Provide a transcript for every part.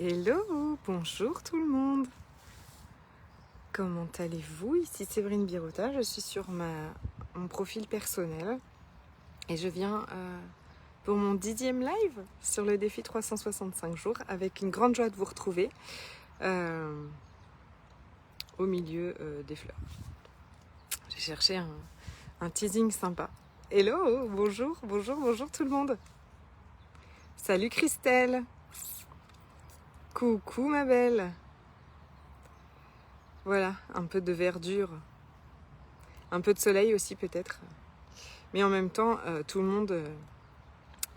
Hello, bonjour tout le monde. Comment allez-vous? Ici Séverine Birota, je suis sur mon profil personnel et je viens pour mon 10e live sur le défi 365 jours avec une grande joie de vous retrouver au milieu des fleurs. J'ai cherché un teasing sympa. Hello, bonjour tout le monde. Salut Christelle. Coucou ma belle. Voilà, un peu de verdure, un peu de soleil aussi peut-être. Mais en même temps, tout le monde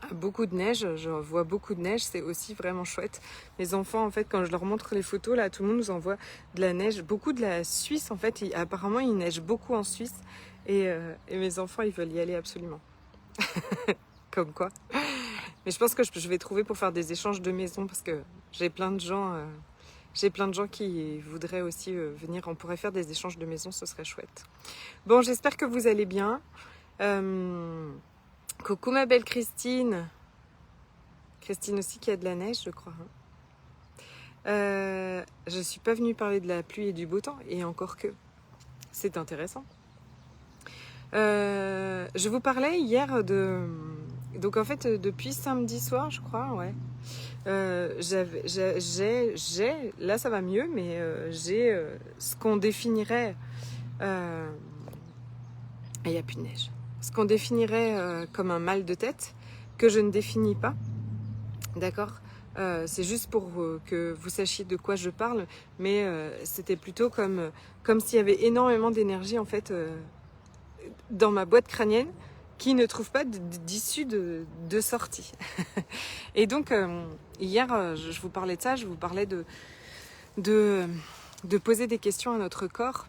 a beaucoup de neige, je vois beaucoup de neige, c'est aussi vraiment chouette. Les enfants, en fait, quand je leur montre les photos, là, tout le monde nous envoie de la neige, beaucoup de la Suisse, en fait, apparemment il neige beaucoup en Suisse, et mes enfants, ils veulent y aller absolument. Comme quoi. Mais je pense que je vais trouver pour faire des échanges de maisons, parce que j'ai plein de gens... J'ai plein de gens qui voudraient aussi venir. On pourrait faire des échanges de maisons, ce serait chouette. Bon, j'espère que vous allez bien. Coucou ma belle Christine. Christine aussi qui a de la neige, je crois. Je suis pas venue parler de la pluie et du beau temps, et encore que. C'est intéressant. Je vous parlais hier de... Donc en fait, depuis samedi soir, je crois, ouais. Là ça va mieux, mais j'ai ce qu'on définirait, il n'y a plus de neige, ce qu'on définirait comme un mal de tête, que je ne définis pas, d'accord, c'est juste pour que vous sachiez de quoi je parle, mais c'était plutôt comme s'il y avait énormément d'énergie en fait dans ma boîte crânienne, qui ne trouve pas d'issue de sortie. Et donc, hier, je vous parlais de ça, je vous parlais de poser des questions à notre corps.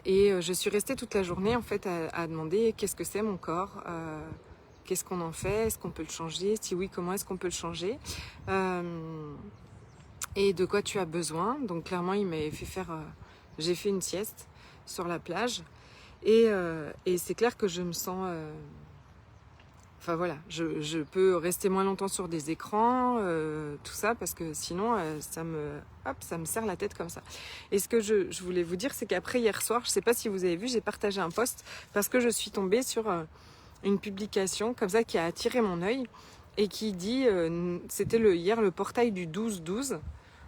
Et je suis restée toute la journée, en fait, à demander qu'est-ce que c'est mon corps, qu'est-ce qu'on en fait, est-ce qu'on peut le changer, si oui, comment est-ce qu'on peut le changer, et de quoi tu as besoin. Donc, clairement, il m'avait fait faire... j'ai fait une sieste sur la plage. Et c'est clair que je me sens... Enfin voilà, je peux rester moins longtemps sur des écrans, tout ça, parce que sinon, ça me serre la tête comme ça. Et ce que je voulais vous dire, c'est qu'après hier soir, je ne sais pas si vous avez vu, j'ai partagé un post, parce que je suis tombée sur une publication comme ça qui a attiré mon œil, et qui dit, c'était hier le portail du 12-12.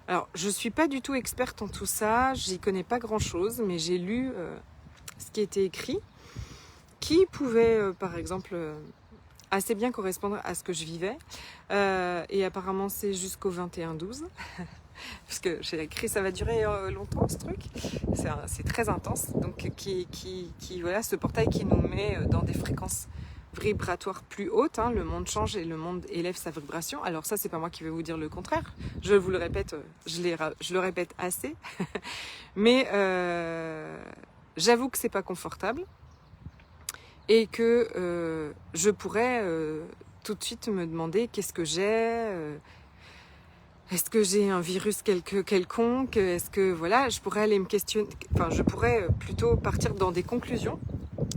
Alors, je ne suis pas du tout experte en tout ça, j'y connais pas grand-chose, mais j'ai lu... ce qui était écrit, qui pouvait, par exemple, assez bien correspondre à ce que je vivais. Et apparemment, c'est jusqu'au 21-12. Parce que j'ai écrit, ça va durer longtemps, ce truc. C'est très intense. Donc, voilà, ce portail qui nous met dans des fréquences vibratoires plus hautes. Hein. Le monde change et le monde élève sa vibration. Alors ça, c'est pas moi qui vais vous dire le contraire. Je vous le répète, je le répète assez. Mais... j'avoue que c'est pas confortable et que je pourrais tout de suite me demander qu'est-ce que j'ai, est-ce que j'ai un virus quelconque, est-ce que voilà, je pourrais aller me questionner, enfin je pourrais plutôt partir dans des conclusions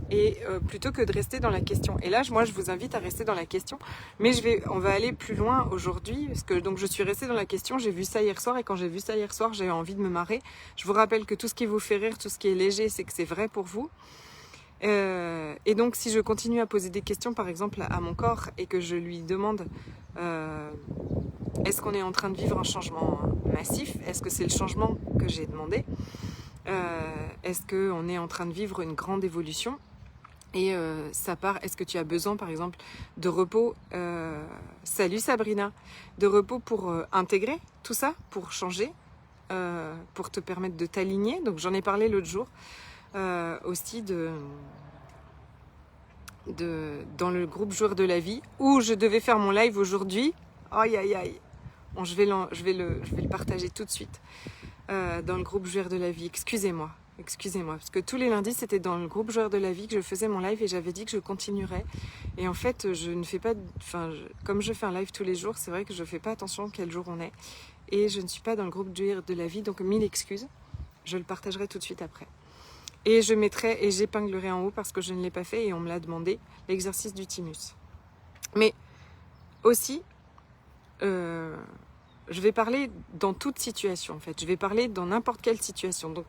et plutôt que de rester dans la question. Et là, moi, je vous invite à rester dans la question, mais on va aller plus loin aujourd'hui, parce que donc je suis restée dans la question, j'ai vu ça hier soir, et quand j'ai vu ça hier soir, j'ai eu envie de me marrer. Je vous rappelle que tout ce qui vous fait rire, tout ce qui est léger, c'est que c'est vrai pour vous. Et donc, si je continue à poser des questions, par exemple, à mon corps, et que je lui demande est-ce qu'on est en train de vivre un changement massif? Est-ce que c'est le changement que j'ai demandé? Est-ce qu'on est en train de vivre une grande évolution? Et ça part, est-ce que tu as besoin par exemple de repos, salut Sabrina, de repos pour intégrer tout ça, pour changer, pour te permettre de t'aligner. Donc j'en ai parlé l'autre jour aussi dans le groupe Joueurs de la vie, où je devais faire mon live aujourd'hui. Aïe aïe aïe. Bon, je vais le partager tout de suite dans le groupe Joueurs de la vie. Excusez-moi, parce que tous les lundis, c'était dans le groupe Joueurs de la vie que je faisais mon live, et j'avais dit que je continuerais. Et en fait, je ne fais pas... comme je fais un live tous les jours, c'est vrai que je ne fais pas attention quel jour on est. Et je ne suis pas dans le groupe Joueurs de la vie, donc 1000 excuses. Je le partagerai tout de suite après. Et je mettrai, et j'épinglerai en haut, parce que je ne l'ai pas fait, et on me l'a demandé, l'exercice du thymus. Mais aussi... je vais parler dans toute situation en fait. Je vais parler dans n'importe quelle situation. Donc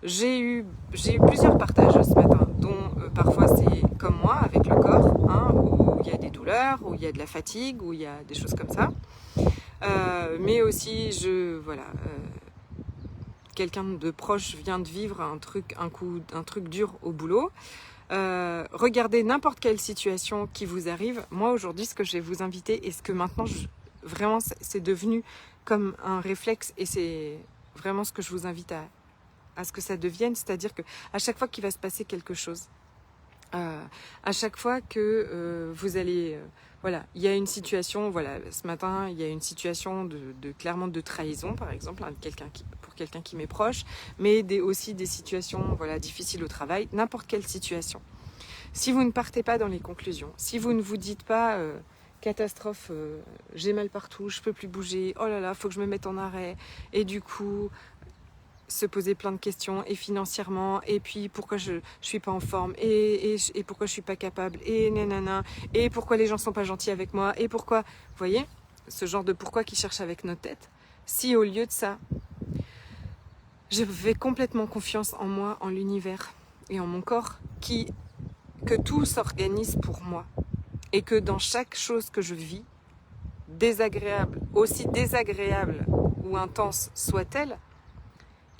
j'ai eu plusieurs partages ce matin, dont parfois c'est comme moi avec le corps, hein, où il y a des douleurs, où il y a de la fatigue, où il y a des choses comme ça. Mais aussi quelqu'un de proche vient de vivre un truc dur au boulot. Regardez n'importe quelle situation qui vous arrive. Moi aujourd'hui, ce que je vais vous inviter et ce que maintenant vraiment c'est devenu comme un réflexe et c'est vraiment ce que je vous invite à ce que ça devienne, c'est-à-dire que à chaque fois qu'il va se passer quelque chose, à chaque fois que vous allez voilà, il y a une situation, voilà, ce matin il y a une situation clairement de trahison par exemple, hein, pour quelqu'un qui m'est proche, mais aussi des situations voilà, difficiles au travail, n'importe quelle situation. Si vous ne partez pas dans les conclusions, si vous ne vous dites pas catastrophe, j'ai mal partout, je peux plus bouger, oh là là, faut que je me mette en arrêt, et du coup se poser plein de questions, et financièrement, et puis pourquoi je suis pas en forme, et pourquoi je suis pas capable, et nanana, et pourquoi les gens sont pas gentils avec moi, et pourquoi, vous voyez, ce genre de pourquoi qui cherche avec nos têtes. Si au lieu de ça, je fais complètement confiance en moi, en l'univers et en mon corps, que tout s'organise pour moi, et que dans chaque chose que je vis, désagréable, aussi désagréable ou intense soit-elle,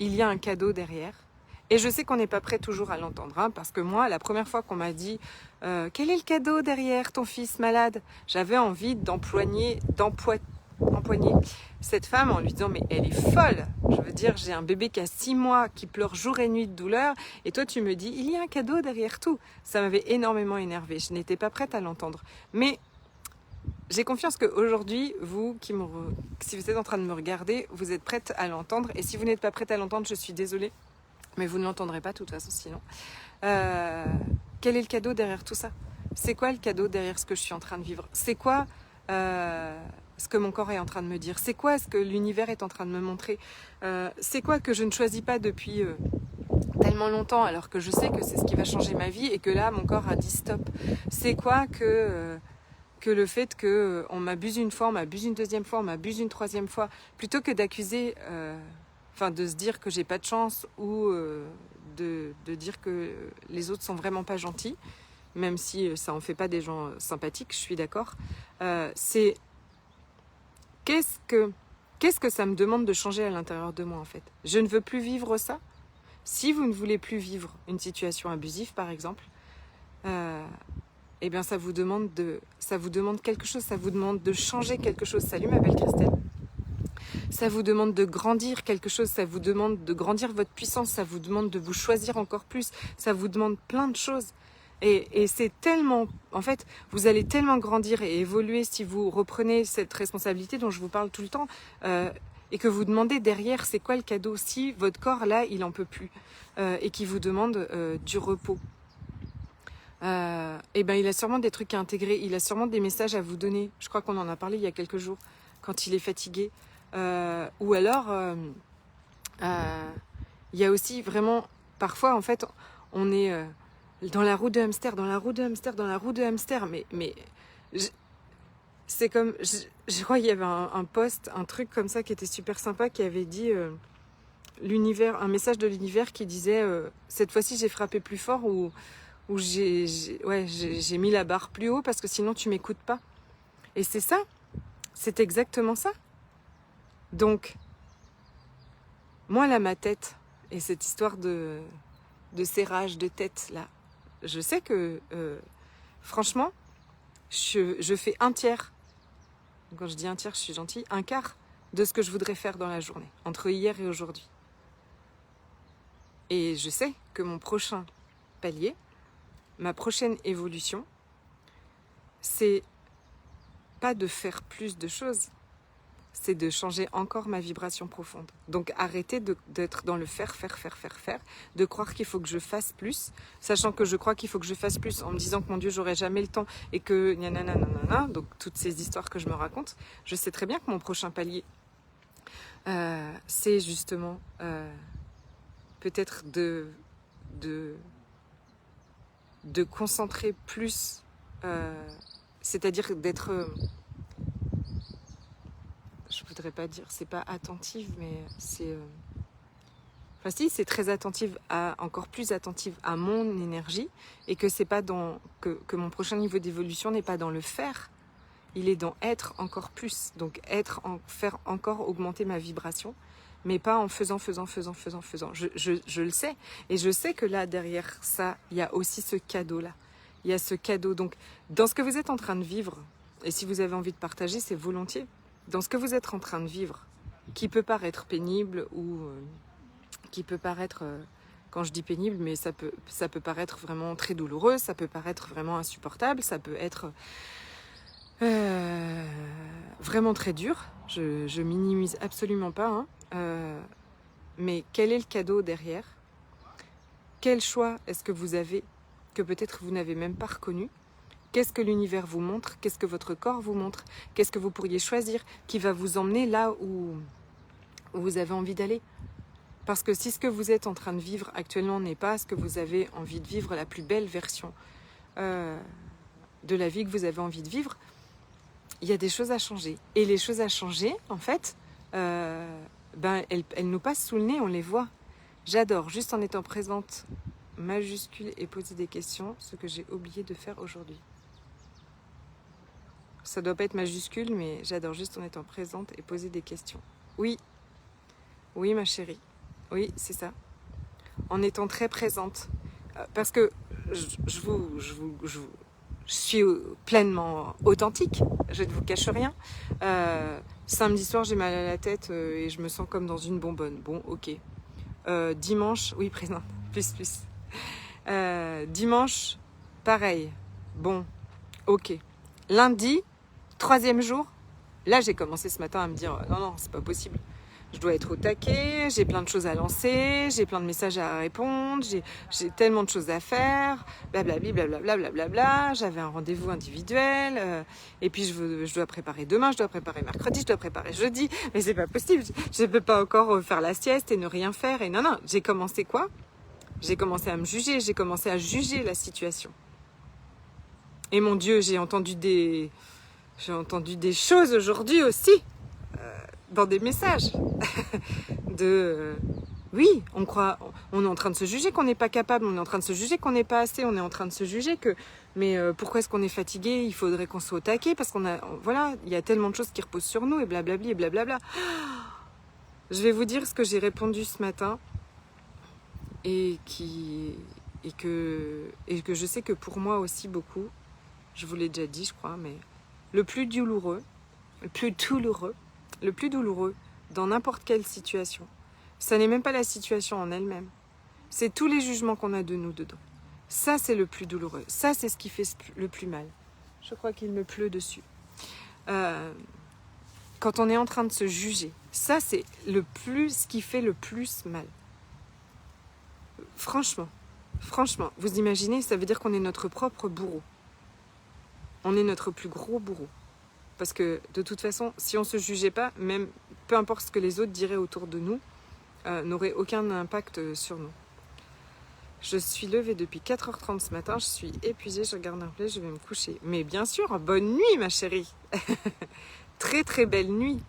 il y a un cadeau derrière. Et je sais qu'on n'est pas prêt toujours à l'entendre, hein, parce que moi, la première fois qu'on m'a dit quel est le cadeau derrière ton fils malade, j'avais envie d'empoigner cette femme en lui disant mais elle est folle. Je veux dire, j'ai un bébé qui a 6 mois, qui pleure jour et nuit de douleur, et toi tu me dis il y a un cadeau derrière tout. Ça m'avait énormément énervée, je n'étais pas prête à l'entendre. Mais j'ai confiance qu'aujourd'hui, si vous êtes en train de me regarder, vous êtes prête à l'entendre. Et si vous n'êtes pas prête à l'entendre, je suis désolée. Mais vous ne l'entendrez pas de toute façon sinon. Quel est le cadeau derrière tout ça? C'est quoi le cadeau derrière ce que je suis en train de vivre? C'est quoi ce que mon corps est en train de me dire? C'est quoi ce que l'univers est en train de me montrer? C'est quoi que je ne choisis pas depuis tellement longtemps alors que je sais que c'est ce qui va changer ma vie et que là, mon corps a dit stop? C'est quoi que le fait qu'on m'abuse une fois, on m'abuse une deuxième fois, on m'abuse une troisième fois, plutôt que d'accuser, de se dire que j'ai pas de chance ou de dire que les autres sont vraiment pas gentils, même si ça en fait pas des gens sympathiques, je suis d'accord. C'est qu'est-ce que ça me demande de changer à l'intérieur de moi en fait? Je ne veux plus vivre ça. Si vous ne voulez plus vivre une situation abusive par exemple, eh bien ça vous demande quelque chose, ça vous demande de changer quelque chose. Salut ma belle Christelle. Ça vous demande de grandir quelque chose, ça vous demande de grandir votre puissance, ça vous demande de vous choisir encore plus, ça vous demande plein de choses. Et c'est tellement, en fait, vous allez tellement grandir et évoluer si vous reprenez cette responsabilité dont je vous parle tout le temps, et que vous demandez derrière c'est quoi le cadeau si votre corps là il en peut plus, et qui vous demande du repos. Et ben il a sûrement des trucs à intégrer, il a sûrement des messages à vous donner. Je crois qu'on en a parlé il y a quelques jours, quand il est fatigué. Ou alors, il y a aussi vraiment, parfois en fait, on est dans la roue de hamster, mais c'est comme, je crois qu'il y avait un post, un truc comme ça qui était super sympa, qui avait dit l'univers, un message de l'univers qui disait cette fois-ci j'ai frappé plus fort ou j'ai mis la barre plus haut parce que sinon tu m'écoutes pas. Et c'est ça, c'est exactement ça. Donc, moi là, ma tête, et cette histoire de serrage de tête là, je sais que franchement, je fais un tiers, quand je dis un tiers, je suis gentille, un quart de ce que je voudrais faire dans la journée, entre hier et aujourd'hui. Et je sais que mon prochain palier, ma prochaine évolution, c'est pas de faire plus de choses, c'est de changer encore ma vibration profonde. Donc arrêtez d'être dans le faire, de croire qu'il faut que je fasse plus, sachant que je crois qu'il faut que je fasse plus en me disant que mon Dieu, j'aurai jamais le temps et que nanana, donc toutes ces histoires que je me raconte. Je sais très bien que mon prochain palier, c'est justement peut-être de concentrer plus, c'est-à-dire d'être... je voudrais pas dire, c'est pas attentive, mais c'est... Enfin si, c'est très attentive encore plus attentive à mon énergie, et que c'est pas que mon prochain niveau d'évolution n'est pas dans le faire, il est dans être encore plus. Donc faire encore augmenter ma vibration, mais pas en faisant. Je le sais. Et je sais que là, derrière ça, il y a aussi ce cadeau-là. Il y a ce cadeau. Donc, dans ce que vous êtes en train de vivre, et si vous avez envie de partager, c'est volontiers. Dans ce que vous êtes en train de vivre, qui peut paraître pénible ou qui peut paraître, quand je dis pénible, mais ça peut paraître vraiment très douloureux, ça peut paraître vraiment insupportable, ça peut être vraiment très dur. Je minimise absolument pas, hein. Mais quel est le cadeau derrière? Quel choix est-ce que vous avez que peut-être vous n'avez même pas reconnu? Qu'est-ce que l'univers vous montre? Qu'est-ce que votre corps vous montre? Qu'est-ce que vous pourriez choisir qui va vous emmener là où vous avez envie d'aller? Parce que si ce que vous êtes en train de vivre actuellement n'est pas ce que vous avez envie de vivre, la plus belle version de la vie que vous avez envie de vivre, il y a des choses à changer. Et les choses à changer, en fait, elles nous passent sous le nez, on les voit. J'adore, juste en étant présente, majuscule, et poser des questions, ce que j'ai oublié de faire aujourd'hui. Ça doit pas être majuscule, mais j'adore juste en étant présente et poser des questions. Oui, oui ma chérie, c'est ça. En étant très présente. Parce que je suis pleinement authentique, je ne vous cache rien. Samedi soir, j'ai mal à la tête et je me sens comme dans une bonbonne. Bon, ok. Dimanche, oui, présente, plus. Dimanche, pareil. Bon, ok. Lundi, 3e jour, là j'ai commencé ce matin à me dire non, c'est pas possible. Je dois être au taquet, j'ai plein de choses à lancer, j'ai plein de messages à répondre, j'ai tellement de choses à faire, blablabli, blablabla, j'avais un rendez-vous individuel, et puis je dois préparer demain, je dois préparer mercredi, je dois préparer jeudi, mais c'est pas possible, je peux pas encore faire la sieste et ne rien faire, et non, j'ai commencé quoi? J'ai commencé à me juger, j'ai commencé à juger la situation. Et mon Dieu, j'ai entendu des choses aujourd'hui aussi, dans des messages oui, on est en train de se juger qu'on n'est pas capable, on est en train de se juger qu'on n'est pas assez, on est en train de se juger que pourquoi est-ce qu'on est fatigué, il faudrait qu'on soit au taquet parce il y a tellement de choses qui reposent sur nous et blablabli et blablabla. Je vais vous dire ce que j'ai répondu ce matin et que je sais que pour moi aussi beaucoup, je vous l'ai déjà dit je crois, mais le plus douloureux dans n'importe quelle situation, ça n'est même pas la situation en elle-même. C'est tous les jugements qu'on a de nous dedans. Ça, c'est le plus douloureux. Ça, c'est ce qui fait le plus mal. Je crois qu'il me pleut dessus. Quand on est en train de se juger, ça, c'est ce qui fait le plus mal. Franchement, vous imaginez, ça veut dire qu'on est notre propre bourreau. On est notre plus gros bourreau. Parce que de toute façon, si on ne se jugeait pas, même peu importe ce que les autres diraient autour de nous, n'aurait aucun impact sur nous. Je suis levée depuis 4h30 ce matin, je suis épuisée, je regarde un peu, je vais me coucher. Mais bien sûr, bonne nuit ma chérie. Très très belle nuit.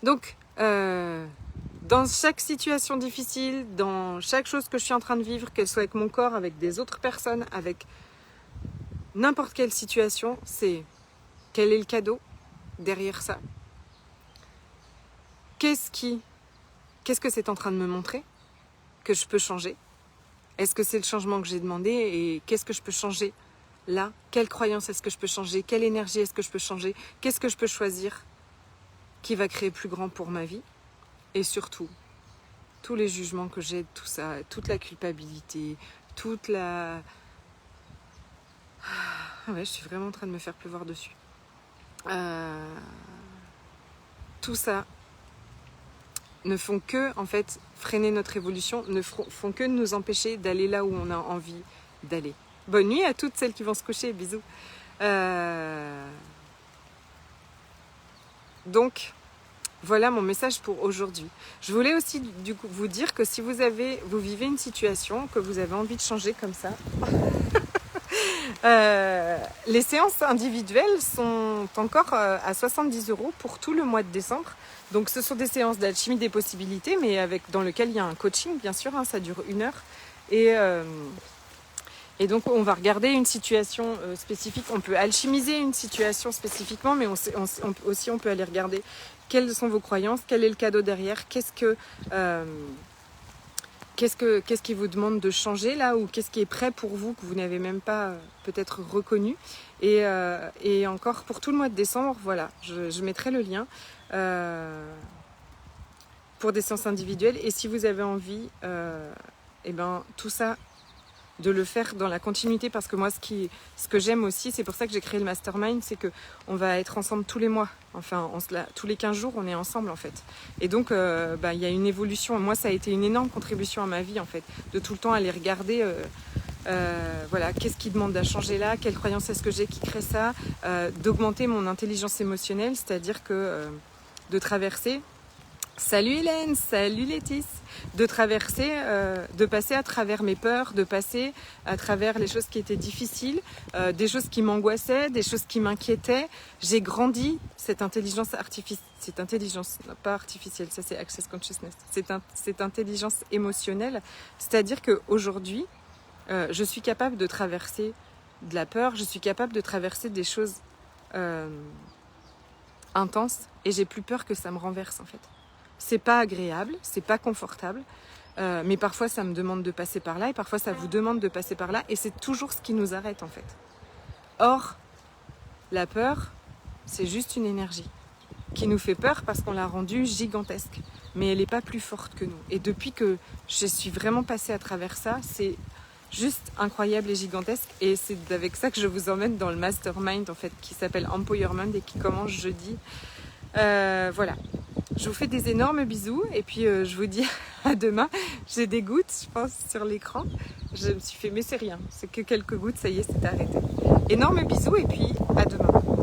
Donc, dans chaque situation difficile, dans chaque chose que je suis en train de vivre, qu'elle soit avec mon corps, avec des autres personnes, avec n'importe quelle situation, c'est... Quel est le cadeau derrière ça? Qu'est-ce que c'est en train de me montrer que je peux changer? Est-ce que c'est le changement que j'ai demandé et qu'est-ce que je peux changer là? Quelle croyance est-ce que je peux changer? Quelle énergie est-ce que je peux changer? Qu'est-ce que je peux choisir qui va créer plus grand pour ma vie? Et surtout, tous les jugements que j'ai, tout ça, toute la culpabilité, toute la... Ah ouais, je suis vraiment en train de me faire pleuvoir dessus. Tout ça ne font que en fait freiner notre évolution, ne font que nous empêcher d'aller là où on a envie d'aller. Bonne nuit à toutes celles qui vont se coucher, bisous. Donc voilà mon message pour aujourd'hui. Je voulais aussi du coup vous dire que si vous vivez une situation que vous avez envie de changer comme ça, Les séances individuelles sont encore à 70 € pour tout le mois de décembre. Donc ce sont des séances d'alchimie des possibilités, mais dans lequel il y a un coaching, bien sûr, hein, ça dure 1 heure. Et donc on va regarder une situation spécifique, on peut alchimiser une situation spécifiquement, mais on peut aller regarder quelles sont vos croyances, quel est le cadeau derrière, qu'est-ce qui vous demande de changer là, ou qu'est-ce qui est prêt pour vous que vous n'avez même pas peut-être reconnu. Et encore pour tout le mois de décembre, voilà, je mettrai le lien pour des séances individuelles. Et si vous avez envie, et ben tout ça, de le faire dans la continuité, parce que moi ce que j'aime aussi, c'est pour ça que j'ai créé le mastermind, c'est que on va être ensemble tous les mois, enfin tous les 15 jours on est ensemble en fait, et donc il y a une évolution. Moi ça a été une énorme contribution à ma vie en fait, de tout le temps aller regarder voilà, qu'est-ce qui demande à changer là, quelle croyance est-ce que j'ai qui crée ça, d'augmenter mon intelligence émotionnelle, c'est-à-dire que de traverser. Salut Hélène, salut Létis. De traverser, de passer à travers mes peurs, de passer à travers les choses qui étaient difficiles, des choses qui m'angoissaient, des choses qui m'inquiétaient. J'ai grandi cette intelligence pas artificielle, ça c'est Access Consciousness, cette intelligence émotionnelle. C'est-à-dire qu'aujourd'hui, je suis capable de traverser de la peur, je suis capable de traverser des choses intenses, et j'ai plus peur que ça me renverse en fait. C'est pas agréable, c'est pas confortable, mais parfois ça me demande de passer par là, et parfois ça vous demande de passer par là, et c'est toujours ce qui nous arrête en fait. Or, la peur, c'est juste une énergie qui nous fait peur parce qu'on l'a rendue gigantesque, mais elle n'est pas plus forte que nous. Et depuis que je suis vraiment passée à travers ça, c'est juste incroyable et gigantesque, et c'est avec ça que je vous emmène dans le mastermind en fait, qui s'appelle Empowerment et qui commence jeudi. Voilà. Je vous fais des énormes bisous, et puis je vous dis à demain. J'ai des gouttes, je pense, sur l'écran. Je me suis fait, mais c'est rien. C'est que quelques gouttes, ça y est, c'est arrêté. Énormes bisous, et puis à demain.